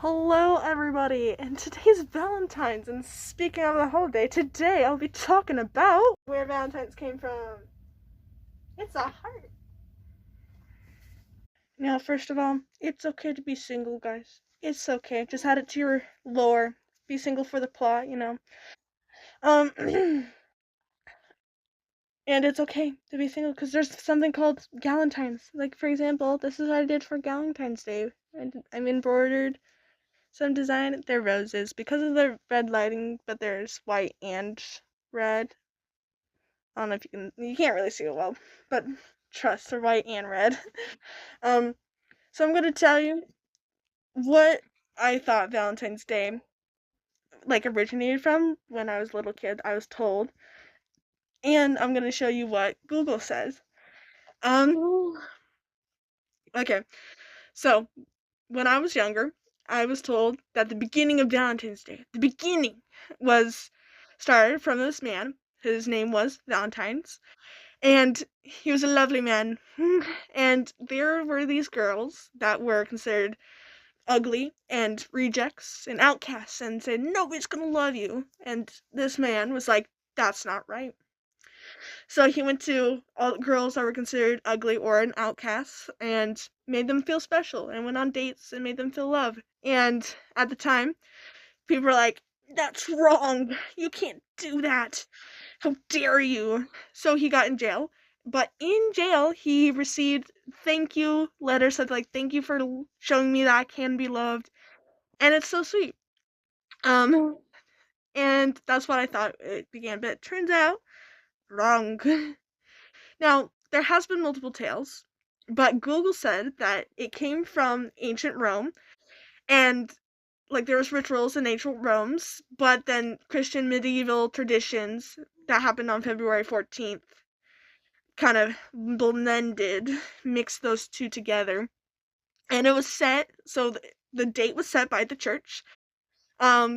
Hello, everybody, and today's Valentine's. And speaking of the holiday, today I'll be talking about where Valentine's came from. It's a heart. Now, first of all, it's okay to be single, guys. It's okay. Just add it to your lore. Be single for the plot. Um, and it's okay to be single because there's something called Galentine's. Like, for example, this is what I did for Galentine's Day. I'm embroidered some design. They're roses because of the red lighting, but there's white and red. I don't know if you can't really see it well, but trust, they're white and red. um, so I'm gonna tell you what I thought Valentine's Day like originated from when I was a little kid. I was told, and I'm gonna show you what Google says. Um, okay, so when I was younger, I was told that the beginning of Valentine's Day, the beginning, was started from this man. His name was Valentine's, and he was a lovely man. And there were these girls that were considered ugly and rejects and outcasts and said, nobody's gonna love you. And this man was like, that's not right. So he went to all girls that were considered ugly or an outcast and made them feel special and went on dates and made them feel loved. And at the time, people were like, that's wrong. You can't do that. How dare you? So he got in jail. But in jail, he received thank you letters that like, thank you for showing me that I can be loved. And it's so sweet. Um, and that's what I thought it began. But it turns out, wrong. Now, there has been multiple tales, but Google said that it came from ancient Rome, and like there was rituals in ancient Rome's, but then Christian medieval traditions that happened on February 14th kind of blended, mixed those two together. And it was set, so the date was set by the church,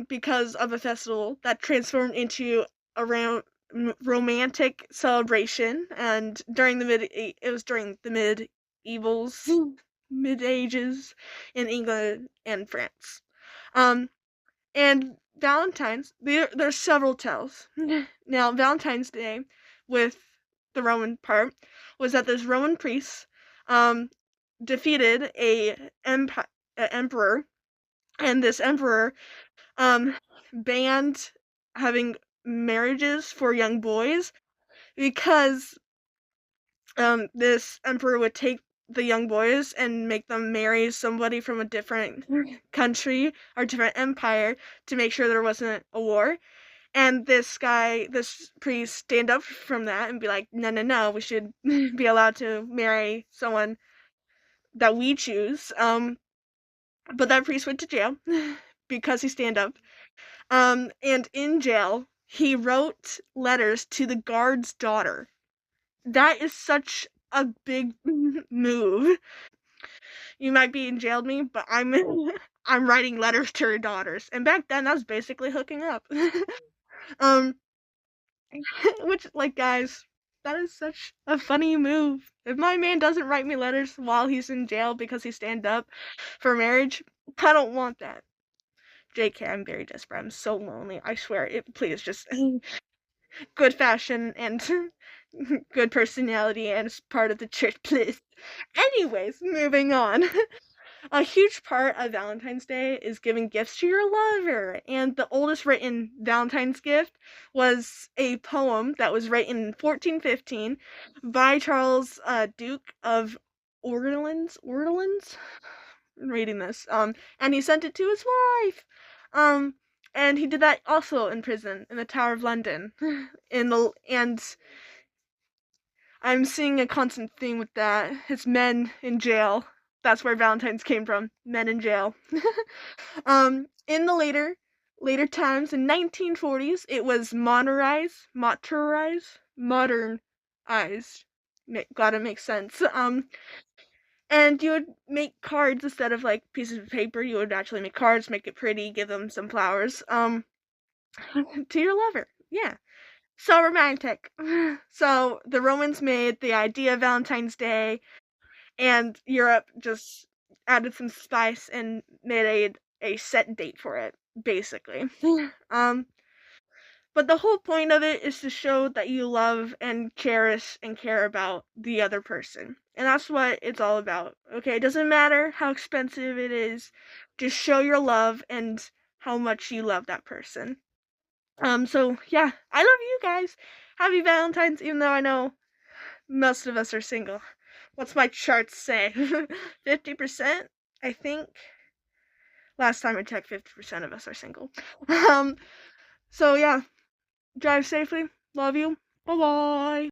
because of a festival that transformed into a romantic celebration. And it was during the medievals, mid ages in England and France. Um, and Valentine's, there's several tales. Now, Valentine's Day, with the Roman part, was that this Roman priest defeated a emperor, and this emperor banned having marriages for young boys because this emperor would take the young boys and make them marry somebody from a different country or different empire to make sure there wasn't a war. And this priest, stand up from that and be like, no, no, no, we should be allowed to marry someone that we choose. But that priest went to jail because he stand up. And in jail, he wrote letters to the guard's daughter. That is such a big move. You might be in jail with me, but I'm I'm writing letters to her daughters. And back then, that was basically hooking up. um, which, like, guys, that is such a funny move. If my man doesn't write me letters while he's in jail because he stand up for marriage, I don't want that. JK, I'm very desperate. I'm so lonely. I swear. Please, just good fashion and good personality and part of the church, please. Anyways, moving on. A huge part of Valentine's Day is giving gifts to your lover, and the oldest written Valentine's gift was a poem that was written in 1415 by Charles Duke of Orleans. Orleans? I'm reading this. And he sent it to his wife. Um, and he did that also in prison in the Tower of London. And I'm seeing a constant theme with that. It's men in jail. That's where Valentine's came from. Men in jail. In the later times in 1940s, it was modernized. Glad it makes sense. And you would make cards instead of like pieces of paper. You would actually make cards, make it pretty, give them some flowers. To your lover. Yeah. So romantic. So the Romans made the idea of Valentine's Day, and Europe just added some spice and made a set date for it, basically. um, but the whole point of it is to show that you love and cherish and care about the other person. And that's what it's all about. Okay, it doesn't matter how expensive it is, just show your love and how much you love that person. So yeah, I love you guys. Happy Valentine's, even though I know most of us are single. What's my chart say? 50%? I think. Last time I checked, 50% of us are single. Um, so yeah, drive safely. Love you. Bye bye.